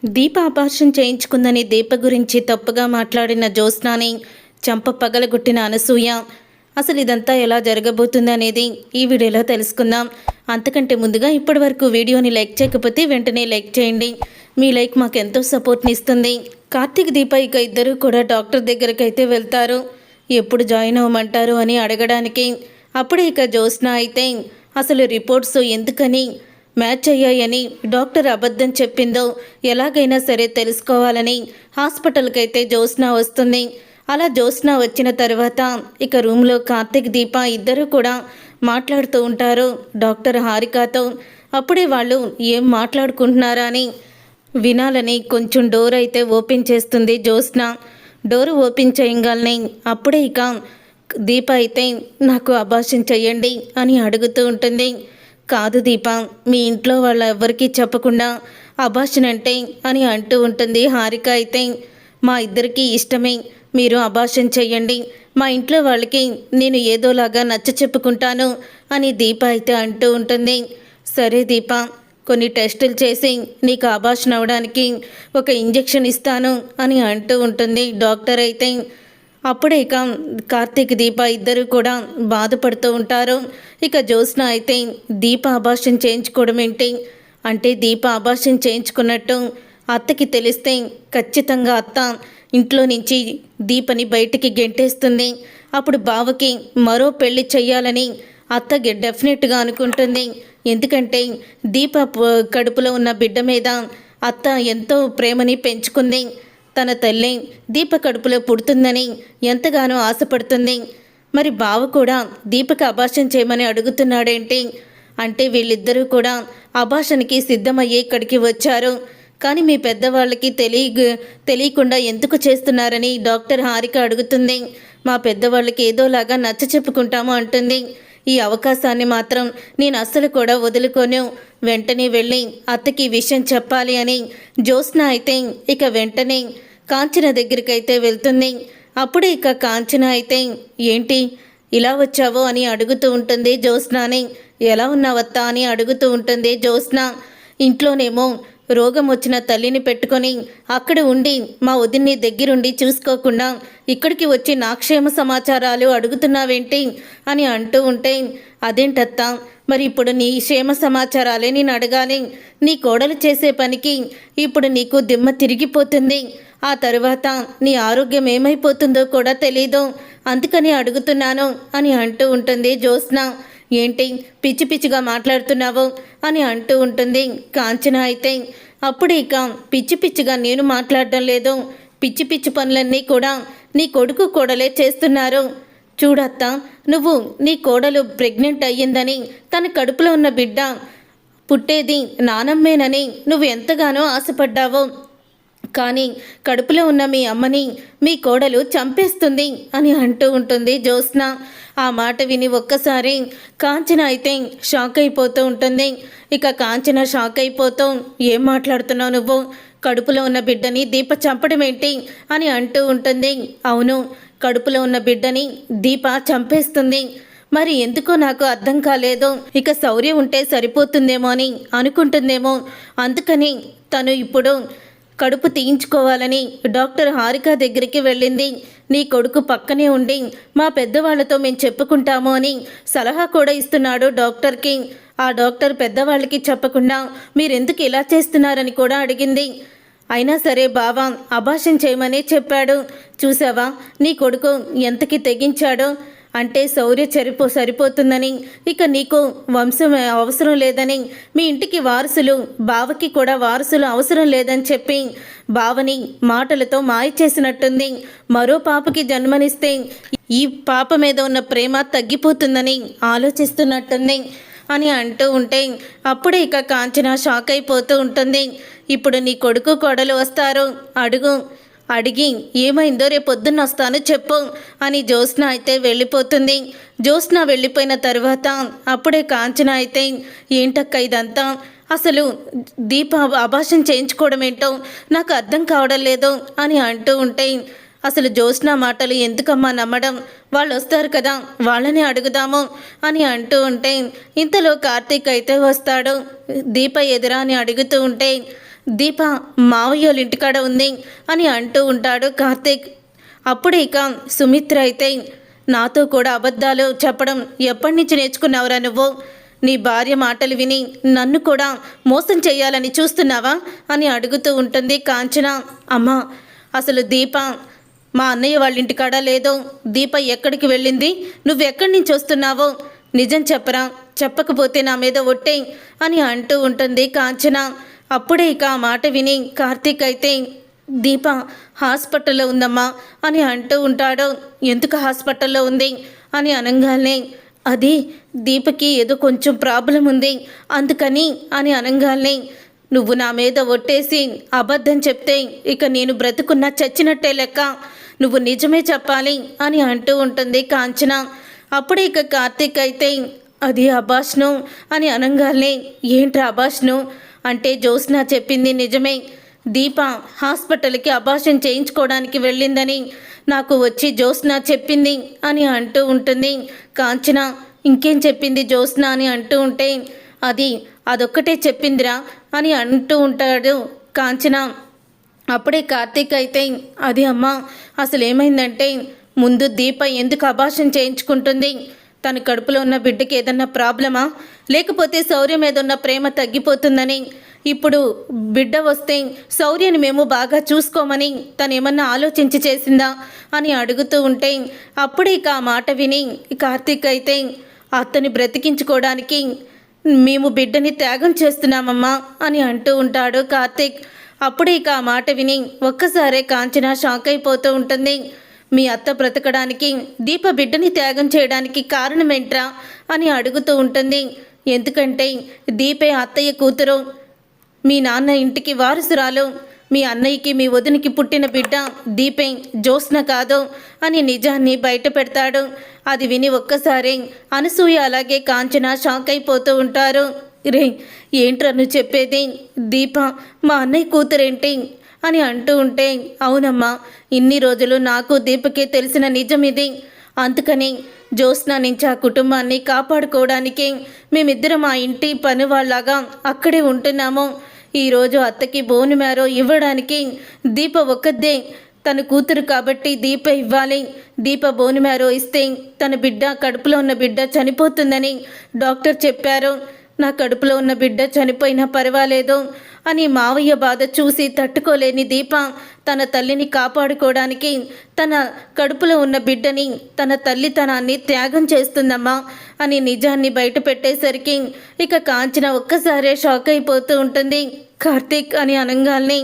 దీప అపార్షన్ చేయించుకుందని దీప గురించి తప్పుగా మాట్లాడిన జ్యోత్స్నాని చంప పగలగొట్టిన అనసూయ. అసలు ఇదంతా ఎలా జరగబోతుంది అనేది ఈ వీడియోలో తెలుసుకుందాం. అంతకంటే ముందుగా ఇప్పటి వరకు వీడియోని లైక్ చేయకపోతే వెంటనే లైక్ చేయండి. మీ లైక్ మాకు ఎంతో సపోర్ట్ని ఇస్తుంది. కార్తీక్ దీప ఇక ఇద్దరు కూడా డాక్టర్ దగ్గరికి అయితే వెళ్తారు. ఎప్పుడు జాయిన్ అవ్వమంటారు అని అడగడానికి. అప్పుడే ఇక జ్యోత్స్న అయితే అసలు రిపోర్ట్స్ ఎందుకని మ్యాచ్ అయ్యాయని డాక్టర్ అబద్ధం చెప్పిందో ఎలాగైనా సరే తెలుసుకోవాలని హాస్పిటల్కి అయితే జ్యోత్స్న వస్తుంది. అలా జ్యోత్స్న వచ్చిన తర్వాత ఇక రూమ్లో కార్తీక్ దీప ఇద్దరు కూడా మాట్లాడుతూ ఉంటారు డాక్టర్ హారికతో. అప్పుడే వాళ్ళు ఏం మాట్లాడుకుంటున్నారా అని వినాలని కొంచెం డోర్ అయితే ఓపెన్ చేస్తుంది జ్యోత్స్న. డోర్ ఓపెన్ చేయగానే అప్పుడే ఇక దీప అయితే నాకు అబార్షన్ చెయ్యండి అని అడుగుతూ ఉంటుంది. కాదు దీప, మీ ఇంట్లో వాళ్ళ ఎవ్వరికీ చెప్పకుండా అబార్షన్ అంటే అని అంటూ ఉంటుంది హారిక అయితే. మా ఇద్దరికీ ఇష్టమే, మీరు అబార్షన్ చెయ్యండి, మా ఇంట్లో వాళ్ళకి నేను ఏదోలాగా నచ్చ చెప్పుకుంటాను అని దీప అయితే అంటూ ఉంటుంది. సరే దీప, కొన్ని టెస్టులు చేసి నీకు అబార్షన్ అవ్వడానికి ఒక ఇంజెక్షన్ ఇస్తాను అని అంటూ ఉంటుంది డాక్టర్ అయితే. అప్పుడే ఇక కార్తీక్ దీప ఇద్దరు కూడా బాధపడుతూ ఉంటారు. ఇక జ్యోత్స్న అయితే దీప అబార్షన్ చేయించుకోవడం ఏంటి అంటే దీప అబార్షన్ చేయించుకున్నట్టు అత్తకి తెలిస్తే ఖచ్చితంగా అత్త ఇంట్లో నుంచి దీపని బయటికి గెంటేస్తుంది. అప్పుడు బావకి మరో పెళ్లి చెయ్యాలని అత్త డెఫినెట్గా అనుకుంటుంది. ఎందుకంటే దీప కడుపులో ఉన్న బిడ్డ మీద అత్త ఎంతో ప్రేమని పెంచుకుంది. తన తల్లి దీప కడుపులో పుడుతుందని ఎంతగానో ఆశపడుతుంది. మరి బావ కూడా దీపకి అబార్షన్ చేయమని అడుగుతున్నాడేంటి అంటే వీళ్ళిద్దరూ కూడా అబార్షన్కి సిద్ధమయ్యే ఇక్కడికి వచ్చారు. కానీ మీ పెద్దవాళ్ళకి తెలియకుండా ఎందుకు చేస్తున్నారని డాక్టర్ హారిక అడుగుతుంది. మా పెద్దవాళ్ళకి ఏదోలాగా నచ్చ చెప్పుకుంటాము అంటుంది. ఈ అవకాశాన్ని మాత్రం నేను అస్సలు కూడా వదులుకోను, వెంటనే వెళ్ళి అత్తకి విషయం చెప్పాలి అని జ్యోత్స్న అయితే ఇక వెంటనే కాంచన దగ్గరికి అయితే వెళ్తుంది. అప్పుడే ఇక కాంచన అయితే ఏంటి ఇలా వచ్చావో అని అడుగుతూ ఉంటుంది జ్యోత్స్నాని. ఎలా ఉన్నావత్తా అని అడుగుతూ ఉంటుంది జ్యోత్స్న. ఇంట్లోనేమో రోగం వచ్చిన తల్లిని పెట్టుకొని అక్కడ ఉండి మా వదిన్ని దగ్గరుండి చూసుకోకుండా ఇక్కడికి వచ్చి నా క్షేమ సమాచారాలు అడుగుతున్నావేంటి అని అంటూ ఉంటే, అదేంటత్తా, మరి ఇప్పుడు నీ క్షేమ సమాచారాలే నేను అడగాలి. నీ కోడలు చేసే పనికి ఇప్పుడు నీకు దిమ్మ తిరిగిపోతుంది. ఆ తరువాత నీ ఆరోగ్యం ఏమైపోతుందో కూడా తెలీదు, అందుకని అడుగుతున్నాను అని అంటూ ఉంటుంది జ్యోత్స్న. ఏంటి పిచ్చి పిచ్చిగా మాట్లాడుతున్నావు అని అంటూ ఉంటుంది కాంచన అయితే. అప్పుడు ఇక పిచ్చి పిచ్చిగా నేను మాట్లాడడం లేదు, పిచ్చి పిచ్చి పనులన్నీ కూడా నీ కొడుకు కోడలే చేస్తున్నారు. చూడత్తా, నువ్వు నీ కోడలు ప్రెగ్నెంట్ అయ్యిందని తన కడుపులో ఉన్న బిడ్డ పుట్టేది నానమ్మేనని నువ్వు ఎంతగానో ఆశపడ్డావో, కానీ కడుపులో ఉన్న మీ అమ్మని మీ కోడలు చంపేస్తుంది అని అంటూ ఉంటుంది జ్యోత్స్న. ఆ మాట విని ఒక్కసారి కాంచన అయితే షాక్ అయిపోతూ ఉంటుంది. ఇక కాంచన షాక్ అయిపోతూ ఏం మాట్లాడుతున్నావు నువ్వు, కడుపులో ఉన్న బిడ్డని దీప చంపడం ఏంటి అని అంటూ ఉంటుంది. అవును, కడుపులో ఉన్న బిడ్డని దీప చంపేస్తుంది. మరి ఎందుకో నాకు అర్థం కాలేదు. ఇక శౌర్య ఉంటే సరిపోతుందేమో అని అనుకుంటుందేమో, అందుకని తను ఇప్పుడు కడుపు తీయించుకోవాలని డాక్టర్ హారిక దగ్గరికి వెళ్ళింది. నీ కొడుకు పక్కనే ఉండి మా పెద్దవాళ్లతో మేము చెప్పుకుంటాము అని సలహా కూడా ఇస్తున్నాడు డాక్టర్కి. ఆ డాక్టర్ పెద్దవాళ్ళకి చెప్పకుండా మీరెందుకు ఇలా చేస్తున్నారని కూడా అడిగింది. అయినా సరే బావా అబార్షన్ చేయమని చెప్పాడు. చూసావా నీ కొడుకు ఎంతకి తెగించాడో, అంటే శౌర్య సరిపోతుందని, ఇక నీకు వంశం అవసరం లేదని, మీ ఇంటికి వారసులు బావకి కూడా వారసులు అవసరం లేదని చెప్పి బావని మాటలతో మాయ చేసినట్టుంది. మరో పాపకి జన్మనిస్తే ఈ పాప మీద ఉన్న ప్రేమ తగ్గిపోతుందని ఆలోచిస్తున్నట్టుంది అని అంటూ ఉంటే, అప్పుడే ఇక కాంచన షాక్ అయిపోతూ ఉంటుంది. ఇప్పుడు నీ కొడుకు కోడలు వస్తారు, అడిగి ఏమైందో రేపొద్దున్న వస్తాను చెప్పు అని జ్యోత్స్న అయితే వెళ్ళిపోతుంది. జ్యోత్స్న వెళ్ళిపోయిన తర్వాత అప్పుడే కాంచన అయితే ఏంటక్క ఇదంతా, అసలు దీప అబార్షన్ చేయించుకోవడం ఏంటో నాకు అర్థం కావడం లేదు అని అంటూ ఉంటే, అసలు జ్యోత్స్న మాటలు ఎందుకమ్మా నమ్మడం, వాళ్ళు వస్తారు కదా వాళ్ళని అడుగుదాము అని అంటూ ఉంటే, ఇంతలో కార్తీక్ అయితే వస్తాడు. దీప ఎదురా అని అడుగుతూ ఉంటే, దీప మావయ్యోళ్ళ ఇంటికాడ ఉంది అని అంటూ ఉంటాడు కార్తీక్. అప్పుడు ఇక సుమిత్ర అయితే, నాతో కూడా అబద్ధాలు చెప్పడం ఎప్పటి నుంచి నేర్చుకున్నావురా నువ్వు? నీ భార్య మాటలు విని నన్ను కూడా మోసం చేయాలని చూస్తున్నావా అని అడుగుతూ ఉంటుంది కాంచన. అమ్మా, అసలు దీప మా అన్నయ్య వాళ్ళ ఇంటికాడ లేదో. దీప ఎక్కడికి వెళ్ళింది? నువ్వెక్కడి నుంచి వస్తున్నావో నిజం చెప్పరా, చెప్పకపోతే నా మీద ఒట్టే అని అంటూ ఉంటుంది కాంచన. అప్పుడే ఇక ఆ మాట విని కార్తీక్ అయితే, దీప హాస్పిటల్లో ఉందమ్మా అని అంటూ ఉంటాడు. ఎందుకు హాస్పిటల్లో ఉంది అని అనగానే, అది దీపకి ఏదో కొంచెం ప్రాబ్లం ఉంది అందుకని అని అనగానే, నువ్వు నా మీద ఒట్టేసి అబద్ధం చెప్తే ఇక నేను బ్రతుకున్నా చచ్చినట్టే లెక్క, నువ్వు నిజమే చెప్పాలి అని అంటూ ఉంటుంది కాంచన. అప్పుడే ఇక కార్తీక్ అయితే, అది అభాష్ను అని అనగానే, ఏంట్రా అభాష్ను అంటే, జ్యోత్స్న చెప్పింది నిజమే, దీప హాస్పిటల్కి అబార్షన్ చేయించుకోవడానికి వెళ్ళిందని నాకు వచ్చి జ్యోత్స్న చెప్పింది అని అంటూ ఉంటుంది కాంచన. ఇంకేం చెప్పింది జ్యోత్స్న అని అంటూ ఉంటే, అదొక్కటే చెప్పిందిరా అని అంటూ ఉంటాడు కాంచన. అప్పుడే కార్తీక్ అయితే, అది అమ్మా, అసలు ఏమైందంటే, ముందు దీప ఎందుకు అబార్షన్ చేయించుకుంటుంది? తన కడుపులో ఉన్న బిడ్డకి ఏదన్నా ప్రాబ్లమా, లేకపోతే శౌర్య మీద ఉన్న ప్రేమ తగ్గిపోతుందని, ఇప్పుడు బిడ్డ వస్తే శౌర్యని మేము బాగా చూసుకోమని తను ఏమన్నా ఆలోచించి చేసిందా అని అడుగుతూ ఉంటే, అప్పుడే ఇక ఆ మాట విని కార్తీక్ అయితే, అతన్ని బ్రతికించుకోవడానికి మేము బిడ్డని త్యాగం చేస్తున్నామమ్మా అని అంటూ ఉంటాడు కార్తీక్. అప్పుడే ఇక ఆ మాట విని ఒక్కసారే కాంచన షాక్ అయిపోతూ ఉంటుంది. మీ అత్త బ్రతకడానికి దీప బిడ్డని త్యాగం చేయడానికి కారణమేంట్రా అని అడుగుతూ ఉంటుంది. ఎందుకంటే దీపే అత్తయ్య కూతురు, మీ నాన్న ఇంటికి వారసురాలు, మీ అన్నయ్యకి మీ వదినికి పుట్టిన బిడ్డ దీపే, జ్యోత్స్న కాదు అని నిజాన్ని బయట పెడతాడు. అది విని ఒక్కసారి అనసూయ అలాగే కాంచన షాక్ అయిపోతూ ఉంటారు. రే, ఏంట్రా నువ్వు చెప్పేది? దీప మా అన్నయ్య కూతురేంటి అని అంటూ ఉంటే, అవునమ్మా, ఇన్ని రోజులు నాకు దీపకే తెలిసిన నిజం ఇది. అందుకని జ్యోత్స్న నుంచి ఆ కుటుంబాన్ని కాపాడుకోవడానికి మేమిద్దరం ఆ ఇంటి పని వాళ్ళలాగా అక్కడే ఉంటున్నాము. ఈరోజు అత్తకి బోను మ్యారో ఇవ్వడానికి దీప ఒక్కదే తన కూతురు కాబట్టి దీప ఇవ్వాలి. దీప బోను మ్యారో ఇస్తే తన బిడ్డ, కడుపులో ఉన్న బిడ్డ చనిపోతుందని డాక్టర్ చెప్పారు. నా కడుపులో ఉన్న బిడ్డ చనిపోయినా పర్వాలేదు అని మావయ్య బాధ చూసి తట్టుకోలేని దీప తన తల్లిని కాపాడుకోవడానికి తన కడుపులో ఉన్న బిడ్డని, తన తల్లితనాన్ని త్యాగం చేస్తుందమ్మా అని నిజాన్ని బయట పెట్టేసరికి ఇక కాంచన ఒక్కసారే షాక్ అయిపోతూ ఉంటుంది. కార్తీక్ అని అనగానే,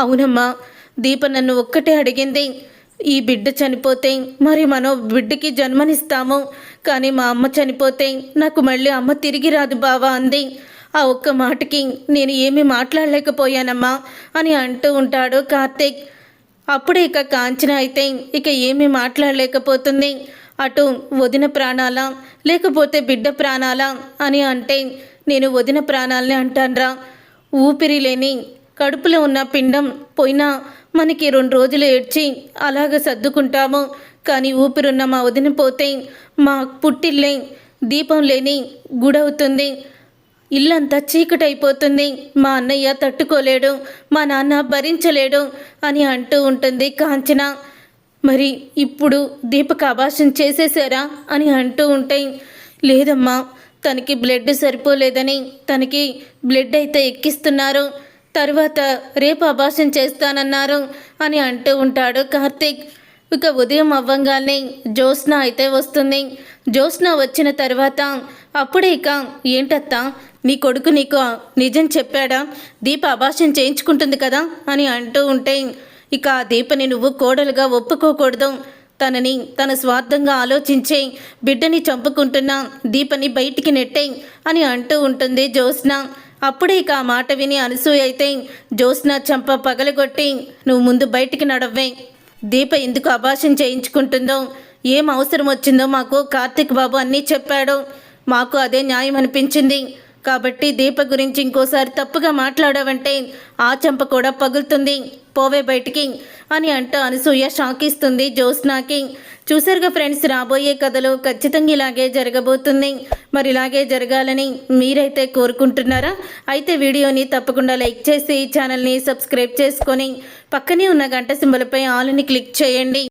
అవునమ్మా, దీప నన్ను ఒక్కటే అడిగింది, ఈ బిడ్డ చనిపోతే మరి మనం బిడ్డకి జన్మనిస్తాము, కానీ మా అమ్మ చనిపోతే నాకు మళ్ళీ అమ్మ తిరిగి రాదు బావా అంది. ఆ ఒక్క మాటకి నేను ఏమీ మాట్లాడలేకపోయానమ్మా అని అంటూ ఉంటాడు కార్తీక్. అప్పుడే ఇక కాంచన అయితే ఇక ఏమీ మాట్లాడలేకపోతుంది. అటు వదిన ప్రాణాలా లేకపోతే బిడ్డ ప్రాణాలా అని అంటే, నేను వదిన ప్రాణాలనే అంటాన్రా. ఊపిరి లేని కడుపులో ఉన్న పిండం పోయినా మనకి 2 రోజులు ఏడ్చి అలాగ సర్దుకుంటాము, కానీ ఊపిరున్న మా వదిన పోతే మా పుట్టిల్లే దీపం లేని గుడవుతుంది, ఇల్లంతా చీకటైపోతుంది, మా అన్నయ్య తట్టుకోలేడు, మా నాన్న భరించలేడు అని అంటూ ఉంటుంది కాంచన. మరి ఇప్పుడు దీపక అబార్షన్ చేసేసారా అని అంటూ ఉంటే, లేదమ్మా, తనకి బ్లడ్ సరిపోలేదని తనకి బ్లడ్ అయితే ఎక్కిస్తున్నారు, తర్వాత రేపు అబార్షన్ చేస్తానన్నారు అని అంటూ ఉంటాడు కార్తీక్. ఇక ఉదయం అవ్వంగానే జ్యోత్స్న అయితే వస్తుంది. జ్యోత్స్న వచ్చిన తర్వాత అప్పుడే ఇక, ఏంటత్తా, నీ కొడుకు నీకు నిజం చెప్పాడా? దీప అబార్షన్ చేయించుకుంటుంది కదా అని అంటూ ఉంటే, ఇక ఆ దీపని నువ్వు కోడలుగా ఒప్పుకోకూడదు, తనని తన స్వార్థంగా ఆలోచించే బిడ్డని చంపుకుంటున్నా దీపని బయటికి నెట్టే అని అంటూ ఉంటుంది జ్యోత్స్న. అప్పుడే ఇక ఆ మాట విని అనసూయ అయితే, జ్యోత్స్న చంప పగలగొట్టి నువ్వు ముందు బయటికి నడవ్వే, దీప ఎందుకు అబార్షన్ చేయించుకుంటుందో, ఏం అవసరం వచ్చిందో మాకు కార్తీక్ బాబు అన్నీ చెప్పాడు, మాకు అదే న్యాయం అనిపించింది, కాబట్టి దీప గురించి ఇంకోసారి తప్పుగా మాట్లాడావంటే ఆ చెంప కూడా పగులుతుంది, పోవే బయటికి అని అంటూ అనసూయ షాక్ ఇస్తుంది జ్యోత్స్నాకి. చూసారుగా ఫ్రెండ్స్, రాబోయే కథలో ఖచ్చితంగా ఇలాగే జరగబోతుంది. మరి ఇలాగే జరగాలని మీరైతే కోరుకుంటున్నారా? అయితే వీడియోని తప్పకుండా లైక్ చేసి ఛానల్ని సబ్స్క్రైబ్ చేసుకొని పక్కనే ఉన్న గంట సింబల్పై ఆల్ని క్లిక్ చేయండి.